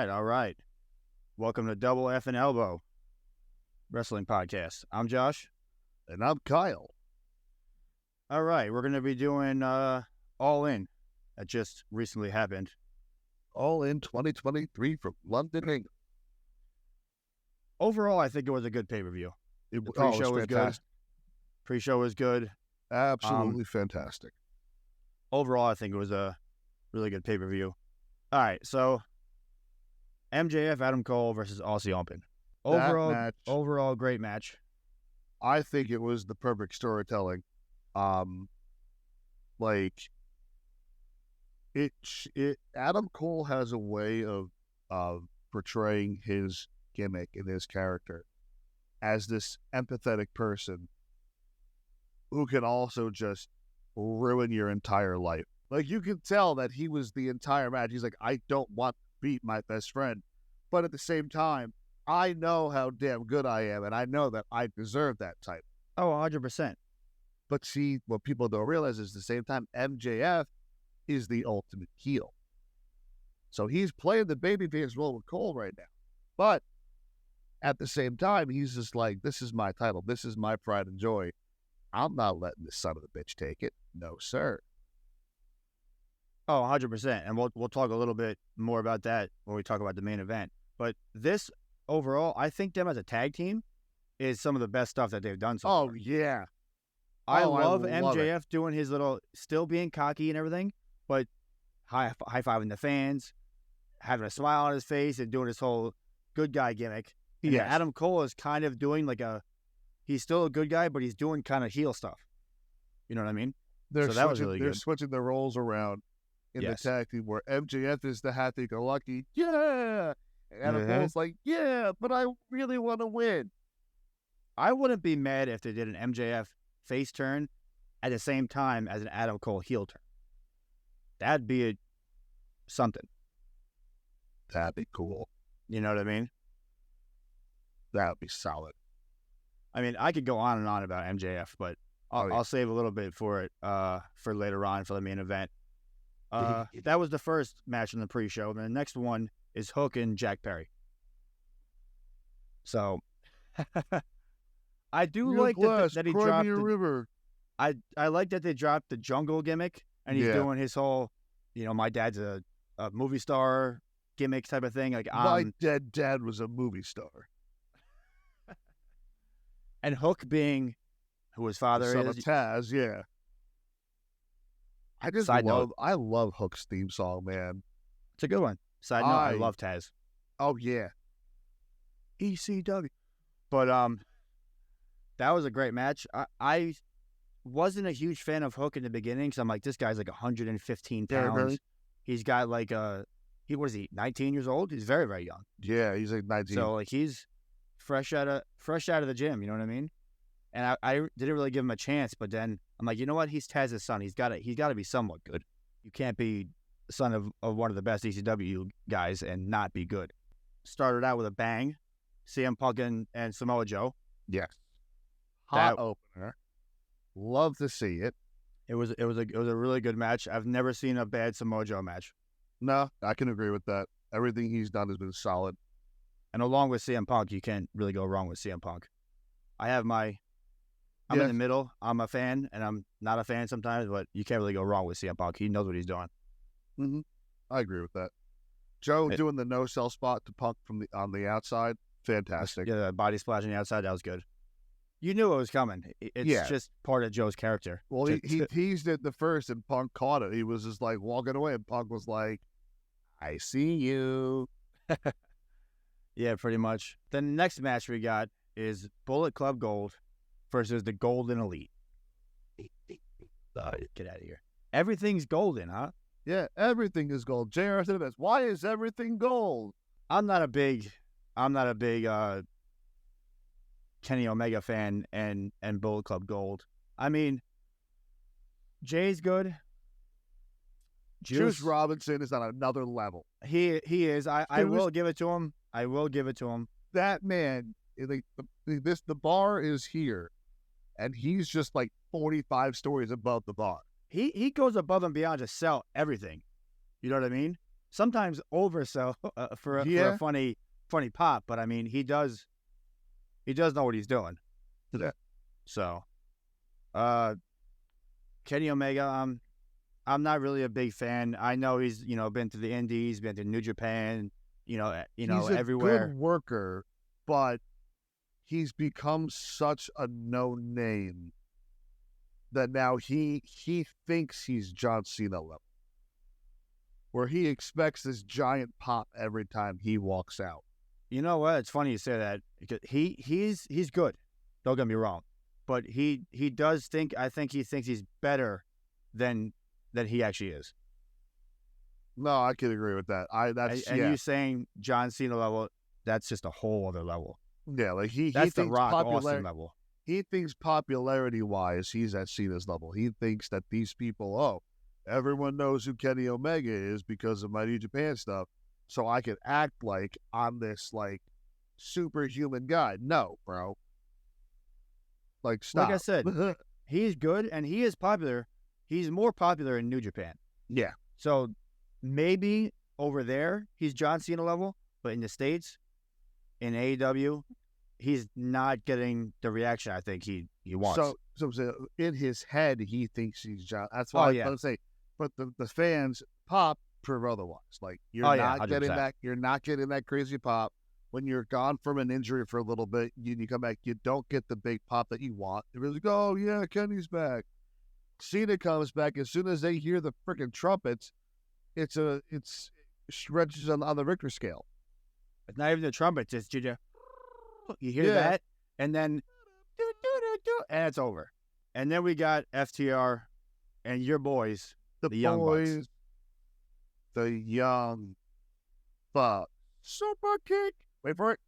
right. Welcome to Double F and Elbow Wrestling Podcast. I'm Josh. And I'm Kyle. All right, we're going to be doing All In. That just recently happened. All in 2023 from London, England. Overall, I think it was a good pay-per-view. The pre-show was good. Pre-show was good. Absolutely fantastic. Overall, I think it was a really good pay-per-view. All right, so MJF Adam Cole versus Aussie Open. Overall, great match. I think it was the perfect storytelling. Adam Cole has a way of portraying his gimmick and his character as this empathetic person who can also just ruin your entire life. Like, you can tell that he was the entire match. He's like, I don't want to beat my best friend. But at the same time, I know how damn good I am, and I know that I deserve that title. Oh, 100%. But see, what people don't realize is at the same time, MJF is the ultimate heel. So he's playing the babyface role with Cole right now. But at the same time, he's just like, this is my title. This is my pride and joy. I'm not letting this son of a bitch take it. No, sir. Oh, 100%. And we'll talk a little bit more about that when we talk about the main event. But this, overall, I think them as a tag team is some of the best stuff that they've done so far. Oh, yeah. I love MJF doing his little, still being cocky and everything, but high-fiving the fans, having a smile on his face, and doing his whole good guy gimmick. And yes. Adam Cole is kind of doing he's still a good guy, but he's doing kind of heel stuff. You know what I mean? That was really good. They're switching their roles around in the tag team where MJF is the happy-go-lucky, yeah! And Adam Cole's like, yeah, but I really want to win. I wouldn't be mad if they did an MJF face turn at the same time as an Adam Cole heel turn. That'd be something. That'd be cool. You know what I mean? That would be solid. I mean, I could go on and on about MJF, but I'll save a little bit for it for later on for the main event. That was the first match in the pre-show. And the next one is Hook and Jack Perry. So, I do like that he dropped the river. I like that they dropped the jungle gimmick, and he's doing his whole, my dad's a movie star gimmick type of thing. Like, my dead dad was a movie star. And Hook being who his father Son is. Of Taz, yeah. I love Hook's theme song, man. It's a good one. Side note, I love Taz. Oh, yeah. ECW. But that was a great match. I wasn't a huge fan of Hook in the beginning because I'm like, this guy's like 115 pounds. Yeah, really? He's got like what is he, 19 years old? He's very, very young. Yeah, he's like 19. So like he's fresh out of the gym, you know what I mean? And I didn't really give him a chance, but then I'm like, you know what? He's Taz's son. He's got to be somewhat good. You can't be the son of one of the best ECW guys and not be good. Started out with a bang. CM Punk and Samoa Joe. Yes. Hot opener. Love to see it. It was a really good match. I've never seen a bad Samoa Joe match. No, I can agree with that. Everything he's done has been solid. And along with CM Punk, you can't really go wrong with CM Punk. I'm in the middle. I'm a fan, and I'm not a fan sometimes, but you can't really go wrong with CM Punk. He knows what he's doing. Mm-hmm. I agree with that. Joe doing the no-sell spot to Punk on the outside, fantastic. Yeah, the body splash on the outside, that was good. You knew it was coming. It's just part of Joe's character. Well, he teased it the first, and Punk caught it. He was just like walking away, and Punk was like, I see you. Yeah, pretty much. The next match we got is Bullet Club Gold versus the Golden Elite. Get out of here. Everything's golden, huh? Yeah, everything is gold. JR said the best. Why is everything gold? I'm not a big Kenny Omega fan and Bullet Club Gold. I mean, Jay's good. Juice Robinson is on another level. He is. I will give it to him. I will give it to him. That man, the bar is here, and he's just like 45 stories above the bar. He goes above and beyond to sell everything. You know what I mean? sometimes over so for a funny pop. But I mean, he does know what he's doing. Yeah. So, Kenny Omega, I'm not really a big fan. I know he's been to the Indies, been to New Japan, he's everywhere. Good worker, but he's become such a known name that now he thinks he's John Cena level, where he expects this giant pop every time he walks out. You know what? It's funny you say that because he's good. Don't get me wrong, but he does think. I think he thinks he's better than he actually is. No, I can agree with that. And you saying John Cena level, that's just a whole other level. Yeah, like that's the the Rock Austin level. He thinks popularity wise, he's at Cena's level. He thinks that these people, everyone knows who Kenny Omega is because of my New Japan stuff, so I can act like I'm this like superhuman guy. No, bro. Like, stop. Like I said, he's good and he is popular. He's more popular in New Japan. Yeah. So maybe over there he's John Cena level, but in the States, in AEW, he's not getting the reaction I think he wants. So in his head, he thinks he's John. That's why I'm saying. But the fans pop prove otherwise. Like you're not getting that. You're not getting that crazy pop when you're gone from an injury for a little bit. You come back. You don't get the big pop that you want. It really go, oh yeah, Kenny's back. Cena comes back as soon as they hear the freaking trumpets. It's stretches on the Richter scale. It's not even the trumpets. It's you hear that, and then and it's over. And then we got FTR and your boys, the Young Bucks. The Young Bucks. Super kick. Wait for it.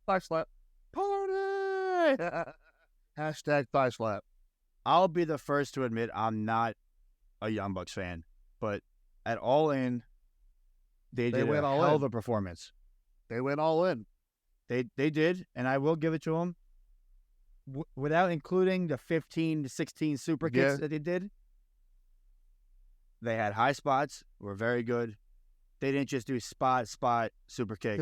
Thigh slap. Party. Hashtag thigh slap. I'll be the first to admit I'm not a Young Bucks fan, but at All In, they did a hell of a performance. They went all in. They did, and I will give it to them. Without including the 15 to 16 super kicks that they did, they had high spots, were very good. They didn't just do spot, super kick,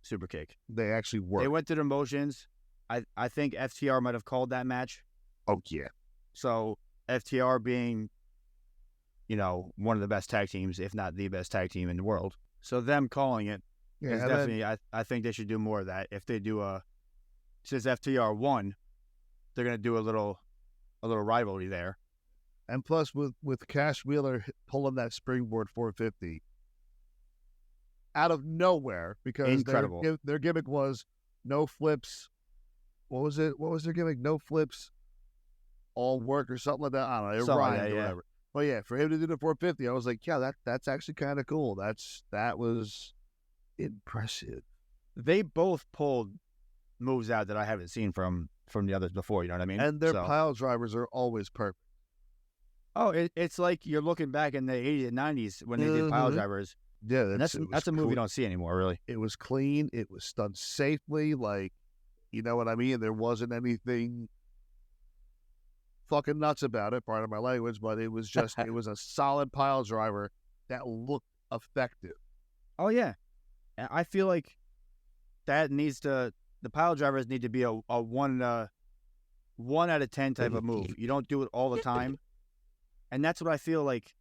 super kick. They actually worked. They went through the motions. I think FTR might have called that match. Oh, yeah. So FTR being, one of the best tag teams, if not the best tag team in the world. So them calling it is definitely, I think they should do more of that. If they do since FTR won, they're going to do a little rivalry there. And plus with Cash Wheeler pulling that springboard 450 out of nowhere because incredible. Their gimmick was no flips. What was it? What was their gimmick? No flips, all work or something like that. I don't know. It rhymed or whatever. But yeah, for him to do the 450, I was like, yeah, that's actually kind of cool. That was impressive. They both pulled moves out that I haven't seen from the others before. You know what I mean? And their pile drivers are always perfect. Oh, it's like you're looking back in the 80s and 90s when they did pile drivers. Yeah, that's a move you don't see anymore, really. It was clean. It was done safely. Like, you know what I mean? There wasn't anything fucking nuts about it, part of my language, but it was just, it was a solid pile driver that looked effective. Oh, yeah. I feel like that the pile drivers need to be a 1 out of 10 type of move. You don't do it all the time. And that's what I feel like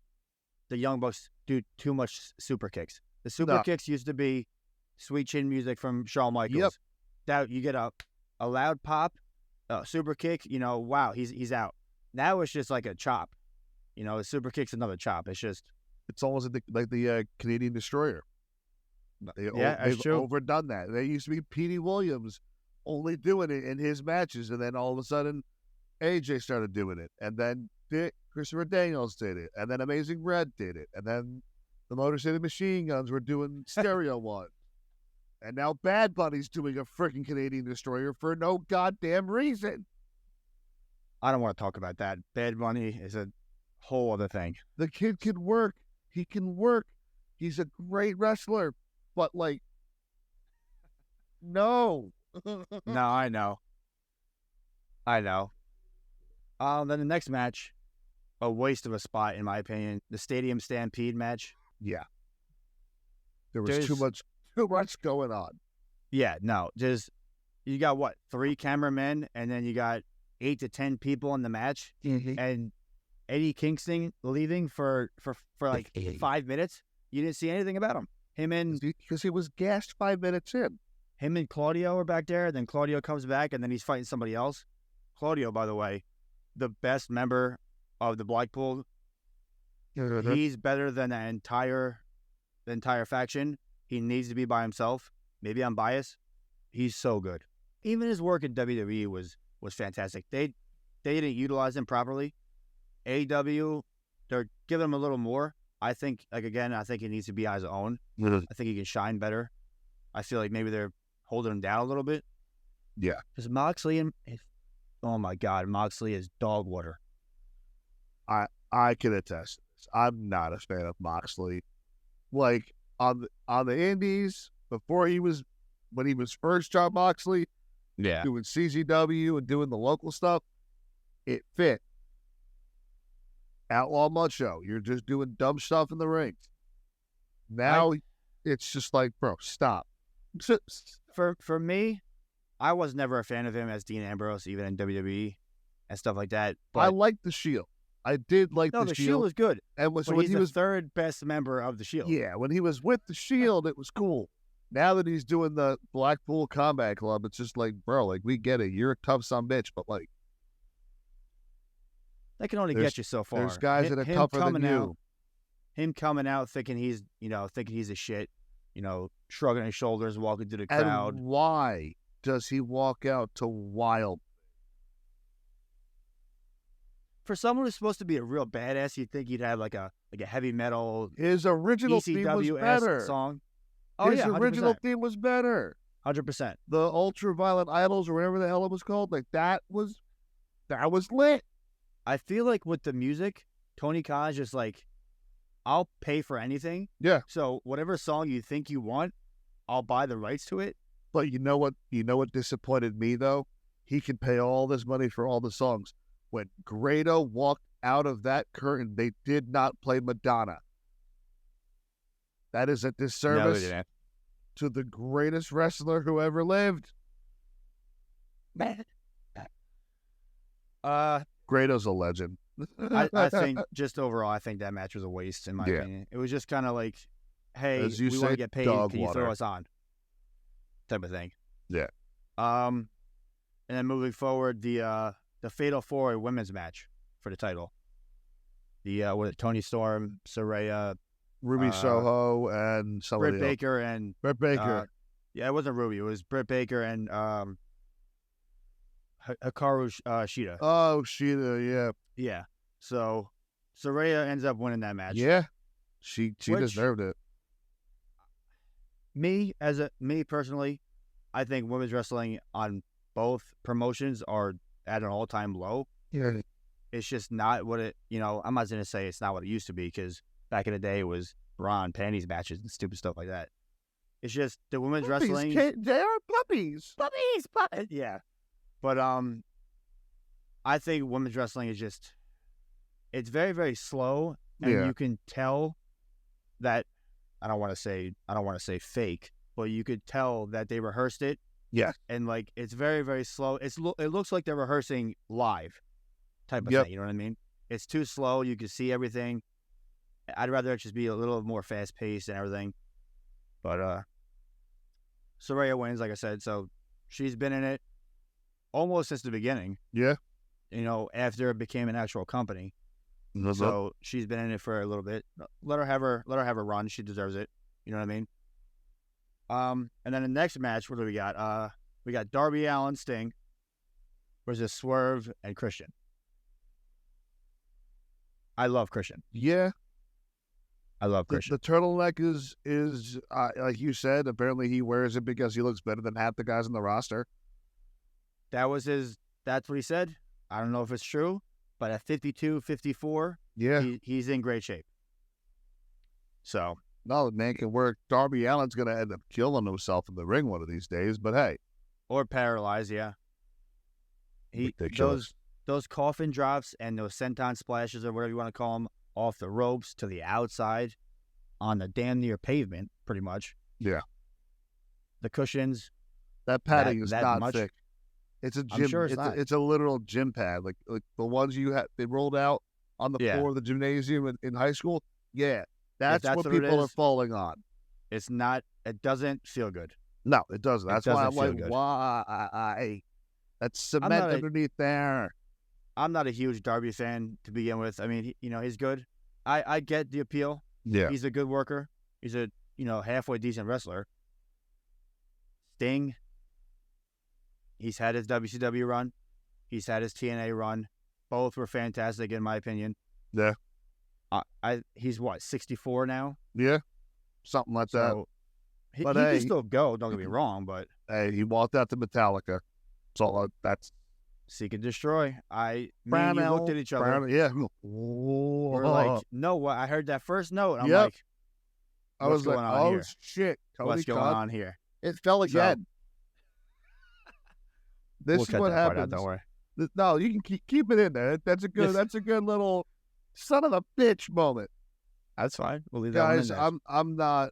the Young Bucks do too much super kicks. The super kicks used to be sweet chin music from Shawn Michaels. Yep. That you get a loud pop, super kick, wow, he's out. Now it's just like a chop. A super kick's another chop. It's almost like the Canadian Destroyer. They've overdone that. They used to be Petey Williams only doing it in his matches, and then all of a sudden AJ started doing it, and then Christopher Daniels did it, and then Amazing Red did it, and then the Motor City Machine Guns were doing stereo one. And now Bad Bunny's doing a freaking Canadian Destroyer for no goddamn reason. I don't want to talk about that. Bad Bunny is a whole other thing. The kid can work. He can work. He's a great wrestler. But, no. No, I know. Then the next match, a waste of a spot, in my opinion. The Stadium Stampede match. Yeah. There was too much going on. Yeah, no, just you got what 3 cameramen, and then you got 8 to 10 people in the match, and Eddie Kingston leaving for like 5 minutes. You didn't see anything about him. Because he was gassed 5 minutes in. Him and Claudio are back there. Then Claudio comes back, and then he's fighting somebody else. Claudio, by the way, the best member of the Blackpool. He's better than the entire faction. He needs to be by himself. Maybe I'm biased. He's so good. Even his work in WWE was fantastic. They didn't utilize him properly. AEW, they're giving him a little more. I think, I think he needs to be on his own. I think he can shine better. I feel like maybe they're holding him down a little bit. Yeah. Because Moxley, oh my God, Moxley is dog water. I can attest to this. I'm not a fan of Moxley. Like, on the indies, when he was first John Moxley, doing CZW and doing the local stuff, it fit. Outlaw Mud Show, you're just doing dumb stuff in the ring. Now it's just like, bro, stop. For me, I was never a fan of him as Dean Ambrose, even in WWE and stuff like that. But I liked the Shield. I did like the Shield. No, the Shield was good. And when he was third best member of the Shield. Yeah, when he was with the Shield, it was cool. Now that he's doing the Blackpool Combat Club, it's just like, bro, like, we get it. You're a tough son bitch, but like, that can only get you so far. There's guys that are tougher than you. Him coming out thinking he's a shit, shrugging his shoulders, walking through the crowd. And why does he walk out to Wild? For someone who's supposed to be a real badass, you'd think he'd have like a heavy metal. His original theme was better. Song. Oh, his original theme was better. 100%. The Ultraviolet Idols, or whatever the hell it was called, like that was lit. I feel like with the music, Tony Khan's just like, I'll pay for anything. Yeah. So whatever song you think you want, I'll buy the rights to it. But you know what disappointed me though? He can pay all this money for all the songs. When Grado walked out of that curtain, they did not play Madonna. That is a disservice to the greatest wrestler who ever lived. Grado's a legend. I think just overall, I think that match was a waste in my opinion. It was just kind of like, hey, we want to get paid. Can you throw us on? Type of thing. Yeah. And then moving forward, the Fatal 4 women's match for the title. The Toni Storm, Saraya, Ruby Soho, and somebody Britt Baker and Britt Baker. Yeah, it wasn't Ruby. It was Britt Baker and Hikaru Shida. Oh, Shida, yeah. Yeah. So Saraya ends up winning that match. Yeah. She deserved it. Me personally, I think women's wrestling on both promotions are at an all-time low. Yeah. It's just not what it, I'm not going to say it's not what it used to be, because back in the day it was bra and panties matches and stupid stuff like that. It's just the women's wrestling. They are puppies. Puppies. Yeah. But I think women's wrestling is just, it's very, very slow, and you can tell that, I don't want to say fake, but you could tell that they rehearsed it. Yeah. And like, it's very, very slow. It looks like they're rehearsing live type of thing. You know what I mean? It's too slow. You can see everything. I'd rather it just be a little more fast paced and everything. But Saraya wins, like I said. So she's been in it almost since the beginning. Yeah. After it became an actual company. Mm-hmm. So she's been in it for a little bit. Let her have her run. She deserves it. You know what I mean? And then the next match, what do we got? We got Darby Allin Sting versus Swerve and Christian. I love Christian. Yeah. I love Christian. The turtleneck is like you said, apparently he wears it because he looks better than half the guys on the roster. That's what he said. I don't know if it's true, but at 52, 54, he's in great shape. So. No, the man can work. Darby Allin's going to end up killing himself in the ring one of these days, but hey. Or paralyzed, yeah. Those coffin drops and those senton splashes, or whatever you want to call them, off the ropes to the outside on the damn near pavement. pretty much. Yeah. The cushions. That padding is that not much? thick. It's a I'm gym. sure it's not. It's a literal gym pad, like the ones you had they rolled out on the Yeah. floor of the gymnasium in high school. Yeah, that's that's what what it people are is. falling on. It's not. It doesn't feel good. No, it doesn't. That's why I'm doesn't feel like, good. why? That's cement not a- underneath there. I'm not a huge Darby fan to begin with. I mean, he's good. I get the appeal. Yeah, He's a good worker. He's a halfway decent wrestler. Sting. He's had his WCW run. He's had his TNA run. Both were fantastic in my opinion. Yeah. He's what, 64 now? Yeah, something like that. So he But can hey, still go. Don't get me wrong, but Hey, he walked out to Metallica. So that's Seek and Destroy. Me and you looked at each other. Yeah. We're like, no, what? I heard that first note. I'm Yep. like, I was like, going on oh here? shit, Toni What's going Khan. on here? It fell again. This We'll is cut what that part out, happens. don't worry. No, you can keep it in there. That's a good. That's a good little son of a bitch moment, That's fine. We'll leave that one in guys. there. I'm not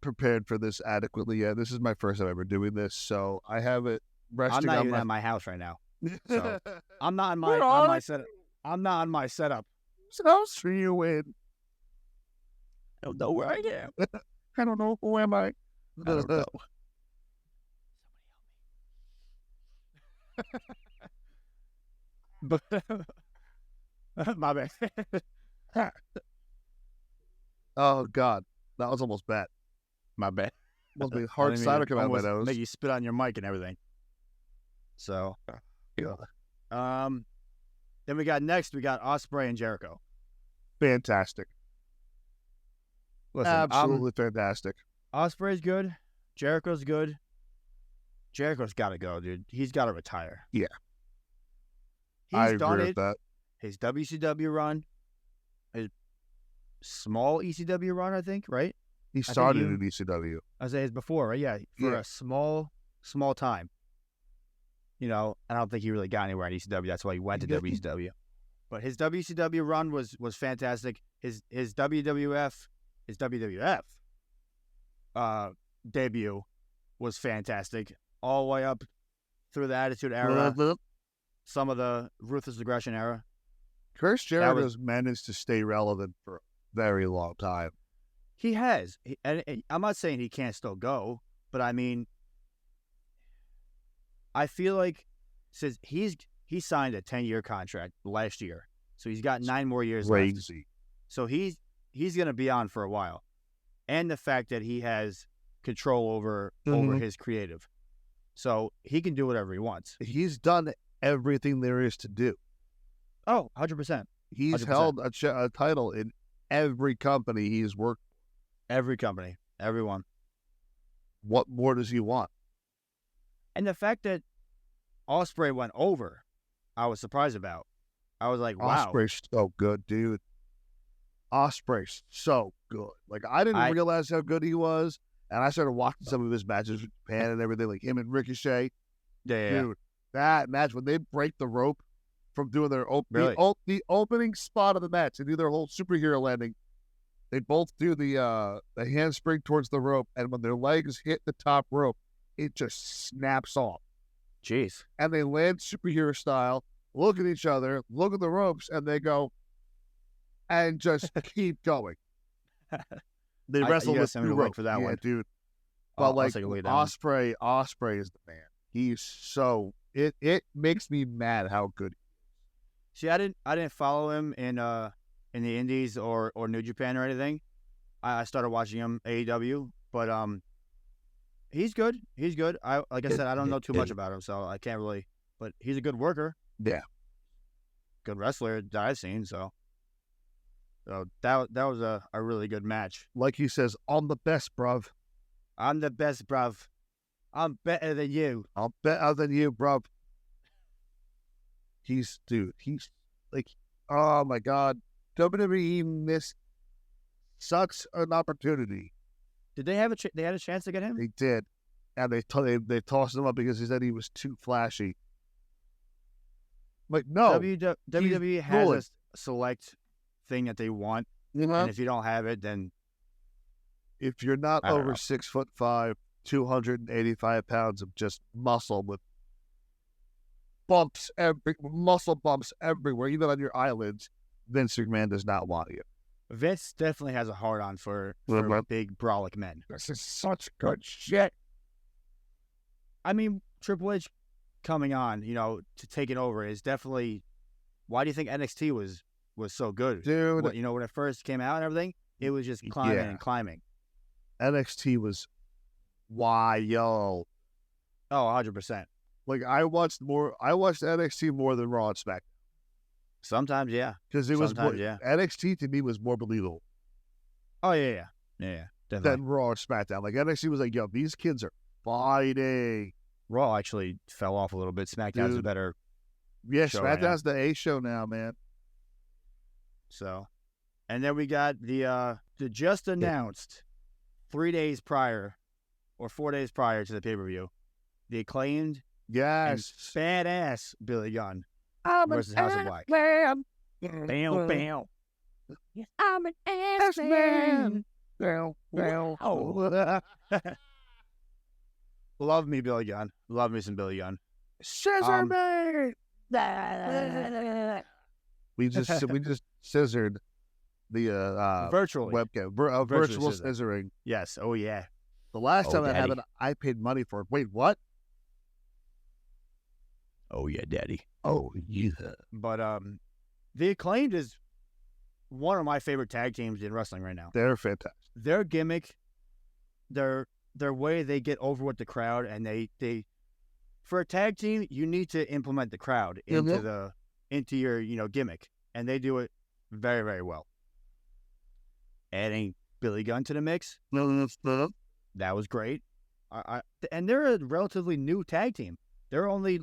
prepared for this adequately yet. This is my first time ever doing this, so I have it resting I'm not on even my. at my house right now. So I'm not on my Where on are my you? setup. I'm not on my setup. Whose house are you in? I don't know where I am. I don't know. Who am I? I don't know. But my bad. Oh God, that was almost bad. My bad. Must be I hard didn't mean cider to coming out of my almost nose. Make you spit on your mic and everything. So, Yeah. then we got Ospreay and Jericho. Fantastic. Listen, Absolutely fantastic. Ospreay's good. Jericho's good. Jericho's got to go, dude. He's got to retire. Yeah. He's I done agree it. with that. His WCW run, his small ECW run, I think, right? He think started you- in ECW. I say his before, right? Yeah, for Yeah. a small time. I don't think he really got anywhere in ECW. That's why he went to WCW. But his WCW run was fantastic. His WWF debut was fantastic. All the way up through the Attitude Era, some of the Ruthless Aggression era. Chris Jericho's managed to stay relevant for a very long time. He has. And I'm not saying he can't still go, but I mean, I feel like since he signed a 10-year contract last year, so he's got 9 more years left. Crazy. So he's going to be on for a while, and the fact that he has control over his creative, so he can do whatever he wants. He's done everything there is to do. Oh, 100%. He's 100%. held a title in every company he's worked. Every company, everyone. What more does he want? And the fact that Ospreay went over, I was surprised about. I was like, wow. Ospreay's so good, dude. Ospreay's so good. Like, I didn't realize how good he was, and I started watching some of his matches with Japan and everything, like him and Ricochet. Yeah. Dude, that match, when they break the rope from doing their the opening spot of the match, they do their whole superhero landing. They both do the handspring towards the rope, and when their legs hit the top rope, it just snaps off. Jeez. And they land superhero style, look at each other, look at the ropes, and they go, and just keep going. They wrestle with two ropes for that yeah, one, dude. But like Ospreay is the man. He's so it makes me mad how good. See, I didn't follow him in the Indies or New Japan or anything. I started watching him AEW, but he's good. He's good. I don't know too much about him, so I can't really. But he's a good worker. Yeah, good wrestler that I've seen. So that was a really good match. Like he says, I'm the best, bruv. I'm the best, bruv. I'm better than you. I'm better than you, bruv. He's like, oh my God. WWE missed such an opportunity. Did they have they had a chance to get him? They did. And they tossed him up because he said he was too flashy. Like, no. WWE has a select thing that they want. And if you don't have it, then if you're not I don't over know. 6'5", 285 pounds of just muscle with muscle bumps everywhere, even on your eyelids, Vince McMahon does not want you. Vince definitely has a hard on for big brolic men. This is such good shit. I mean, Triple H coming on, to take it over is definitely. Why do you think NXT was so good, dude? When it first came out and everything, it was just climbing and climbing. NXT was wild. Oh, 100%. Like I watched NXT more than Raw and SmackDown. Sometimes, yeah. Because it was more, NXT to me was more believable. Oh yeah, definitely. Than Raw and SmackDown. Like NXT was like, yo, these kids are fighting. Raw actually fell off a little bit. SmackDown's a better. Yeah, SmackDown's the A show now, man. So, and then we got the just announced 3 days prior or 4 days prior to the pay-per-view, the Acclaimed and badass Billy Gunn versus House of Black. Man. Bam, bam. I'm an ass man. Love me, Billy Gunn. Love me some Billy Gunn. Scissor me. We just scissored the virtually webcam. Virtual scissoring. Yes. Oh yeah. The last time that happened, I paid money for it. Wait, what? Oh yeah, daddy. Oh yeah. But the Acclaimed is one of my favorite tag teams in wrestling right now. They're fantastic. Their gimmick, their way they get over with the crowd, and they for a tag team, you need to implement the crowd into your gimmick, and they do it very, very well. Adding Billy Gunn to the mix, that was great. And they're a relatively new tag team. They're only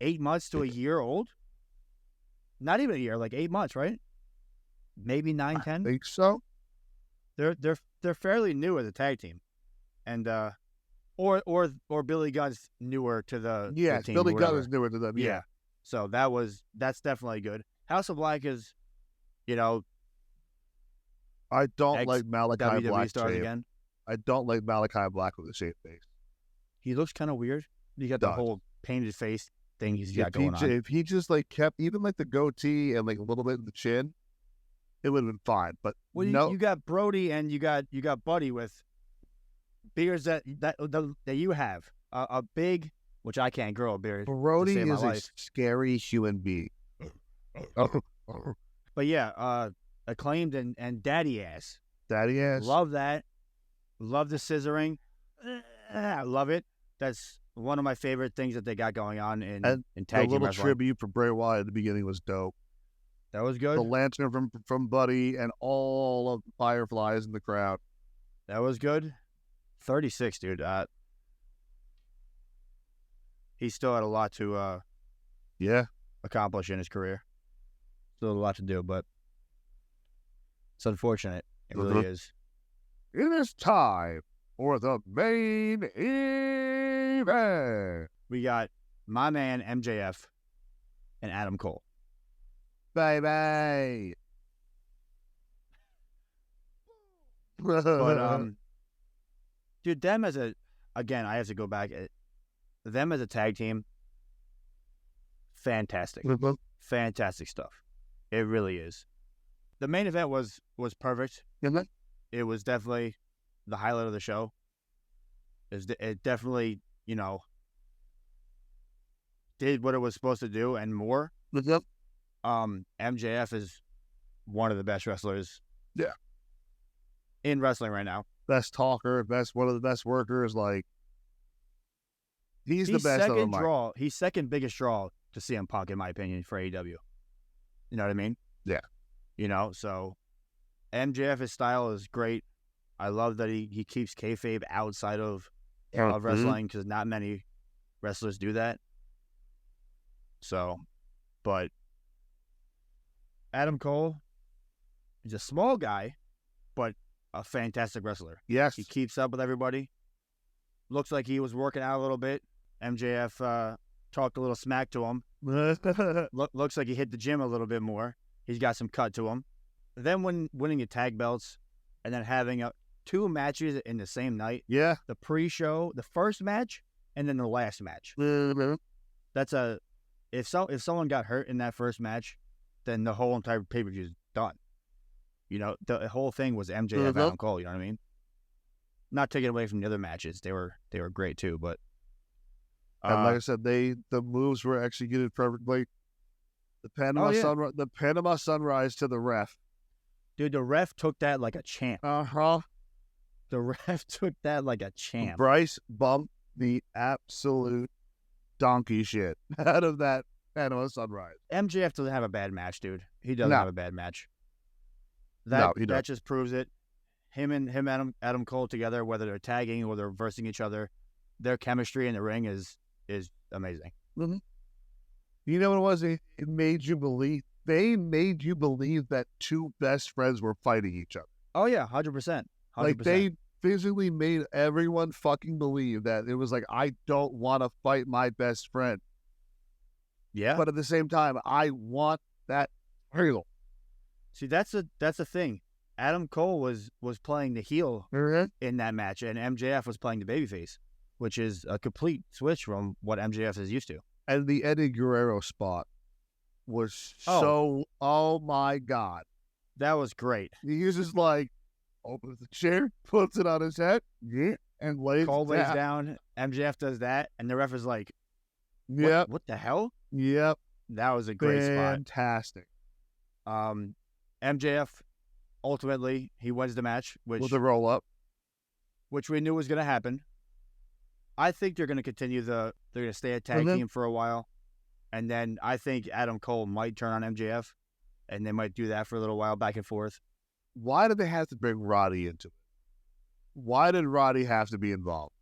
8 months to a year old. Not even a year, like 8 months, right? Maybe 9, 10. I think so. They're fairly new as a tag team, and or Billy Gunn's newer to the team. Billy Gunn is newer to them. Yeah. So that's definitely good. House of Black is, I don't like Malachi WWE Black stars again. I don't like Malachi Black with the shaved face. He looks kind of weird. You got the whole painted face thing he's got going on. If he just kept even the goatee and a little bit of the chin, it would have been fine. But you got Brody and you got Buddy with beards that you have a big, which I can't grow a beard. Brody is a scary human being. But yeah, Acclaimed and Daddy Ass. Daddy Ass. Love that. Love the scissoring. I love it. That's one of my favorite things that they got going on in tag team wrestling. The little tribute for Bray Wyatt at the beginning was dope. That was good. The lantern from Buddy and all of the fireflies in the crowd. That was good. 36, dude. He still had a lot to accomplish in his career. Still a lot to do, but it's unfortunate. It really is. It is time for the main event. We got my man MJF and Adam Cole. Bye-bye. But, dude, them again, I have to go back. Them as a tag team, fantastic. Fantastic stuff. It really is. The main event was perfect. It was definitely the highlight of the show. It definitely, did what it was supposed to do and more. MJF is one of the best wrestlers in wrestling right now. Best talker, one of the best workers. He's the best of them. He's second biggest draw to CM Punk, in my opinion, for AEW. You know what I mean? Yeah. So MJF's style is great. I love that he keeps kayfabe outside of wrestling, because not many wrestlers do that. So, but Adam Cole, he's a small guy, but a fantastic wrestler. Yes. He keeps up with everybody. Looks like he was working out a little bit. MJF talked a little smack to him. Looks like he hit the gym a little bit more. He's got some cut to him. Then when winning the tag belts and then having 2 matches in the same night. Yeah. The pre-show, the first match, and then the last match. That's if someone got hurt in that first match, then the whole entire pay-per-view is done. You know, the whole thing was MJF Adam Cole. You know what I mean? Not taking away from the other matches, they were great too. But and like I said, the moves were executed perfectly. The Panama Sunrise to the ref. Dude, the ref took that like a champ. The ref took that like a champ. Bryce bumped the absolute donkey shit out of that Panama Sunrise. MJF doesn't have a bad match, dude. He doesn't have a bad match. He doesn't. That just proves it. Him Adam Cole together, whether they're tagging or they're versing each other, their chemistry in the ring is amazing. Mm-hmm. You know what it was? It made you believe. They made you believe that 2 best friends were fighting each other. Oh yeah, 100%. Like they physically made everyone fucking believe that it was like, I don't want to fight my best friend. Yeah. But at the same time, I want that title. See, that's a thing. Adam Cole was playing the heel in that match, and MJF was playing the babyface, which is a complete switch from what MJF is used to. And the Eddie Guerrero spot was oh my God. That was great. He uses opens the chair, puts it on his head, and lays Cole lays down. MJF does that, and the ref is like, "Yep, what the hell?" Yep, that was a great spot. Fantastic. MJF ultimately he wins the match, with a roll up, which we knew was going to happen. I think they're going to continue they're going to stay a tag team for a while, and then I think Adam Cole might turn on MJF, and they might do that for a little while back and forth. Why did they have to bring Roddy into it? Why did Roddy have to be involved?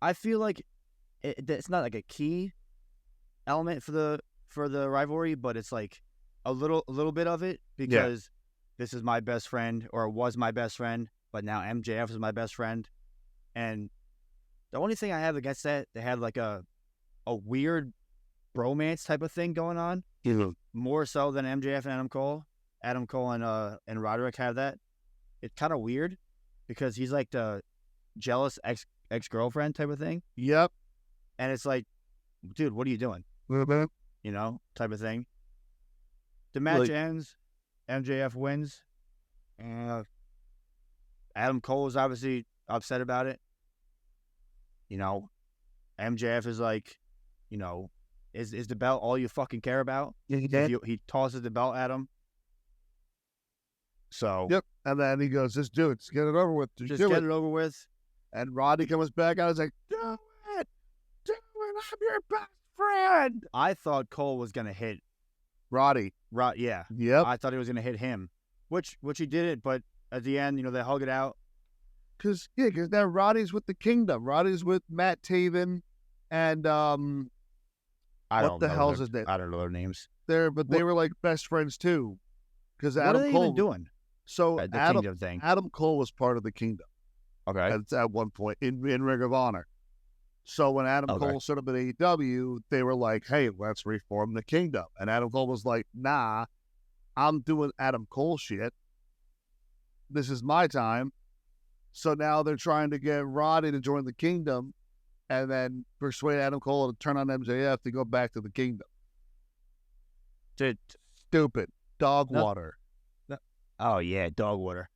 I feel like it's not like a key element for the rivalry, but it's like a little bit of it, because this is my best friend, or was my best friend, but now MJF is my best friend. And the only thing I have against that, they had like a weird bromance type of thing going on, more so than MJF and Adam Cole. Adam Cole and Roderick have that. It's kind of weird because he's like the jealous ex-girlfriend type of thing. Yep. And it's like, dude, what are you doing? You know, type of thing. The match ends. MJF wins. Adam Cole is obviously upset about it. You know, MJF is like, you know, is the belt all you fucking care about? He tosses the belt at him. So. Yep. And then he goes, just do it. Just get it over with. Just get it over with. And Roddy comes back out and is like, do it. Do it. I'm your best friend. I thought Cole was going to hit Roddy. Yeah. Yep. I thought he was going to hit him, which he didn't. But at the end, you know, they hug it out. Because now Roddy's with the Kingdom. Roddy's with Matt Taven and what the hell's his name? I don't know their names. They were like best friends too. Because Adam Cole, Cole even doing? So The Kingdom thing. Adam Cole was part of the Kingdom. Okay. At one point in Ring of Honor. So when Adam Cole showed up at AEW, they were like, "Hey, let's reform the Kingdom." And Adam Cole was like, "Nah, I'm doing Adam Cole shit. This is my time." So now they're trying to get Roddy to join the Kingdom, and then persuade Adam Cole to turn on MJF to go back to the Kingdom. Dude, stupid dog water. Oh yeah, dog water.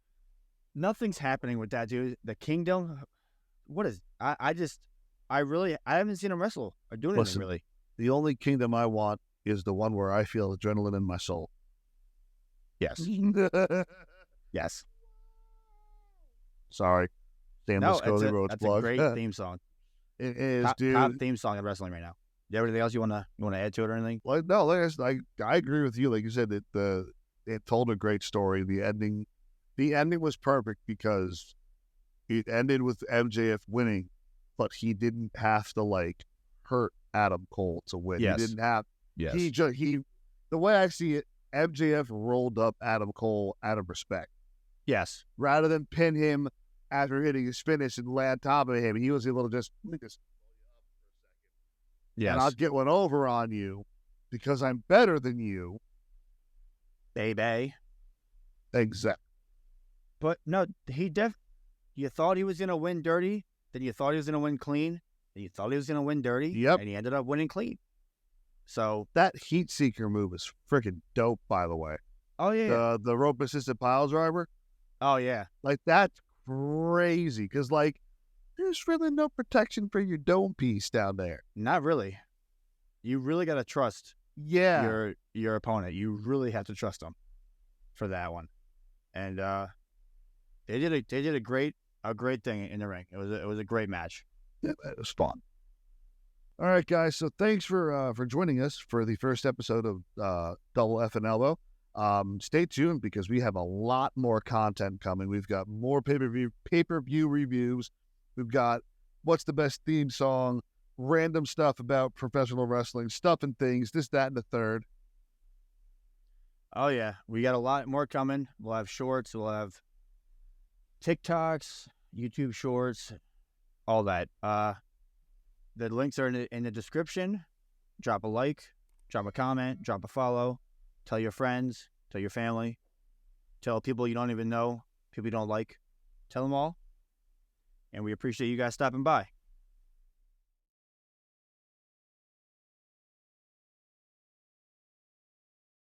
Nothing's happening with that dude. The Kingdom. What is? I haven't seen him wrestle or do anything really. The only kingdom I want is the one where I feel adrenaline in my soul. Yes. Yes. Sorry. That's a great theme song. It is, dude. Top theme song in wrestling right now. Is there anything else you want to add to it or anything? Like, no, I agree with you. Like you said, it told a great story. The ending was perfect because it ended with MJF winning, but he didn't have to hurt Adam Cole to win. Yes. He didn't have. Yes. The way I see it, MJF rolled up Adam Cole out of respect. Yes. Rather than pin him after hitting his finish and land top of him, he was able to just yes. And I'll get one over on you because I'm better than you. Baby. Exactly. But no, You thought he was going to win dirty, then you thought he was going to win clean, then you thought he was going to win dirty, Yep. and he ended up winning clean. So that Heat Seeker move is freaking dope, by the way. Oh, yeah. The rope assisted pile driver. Oh, yeah. Like, that's crazy. Because, like, there's really no protection for your dome piece down there. Not really. You really got to trust your opponent. You really have to trust them for that one. And they did a great thing in the ring. It was a great match. Yeah, it was fun. All right, guys. So thanks for joining us for the first episode of Double F and Elbow. Stay tuned because we have a lot more content coming. We've got more pay-per-view reviews. We've got what's the best theme song, random stuff about professional wrestling, stuff and things, this, that, and the third. Oh, yeah. We got a lot more coming. We'll have shorts. We'll have TikToks, YouTube shorts, all that. The links are in the description. Drop a like, drop a comment, drop a follow. Tell your friends, tell your family, tell people you don't even know, people you don't like. Tell them all. And we appreciate you guys stopping by.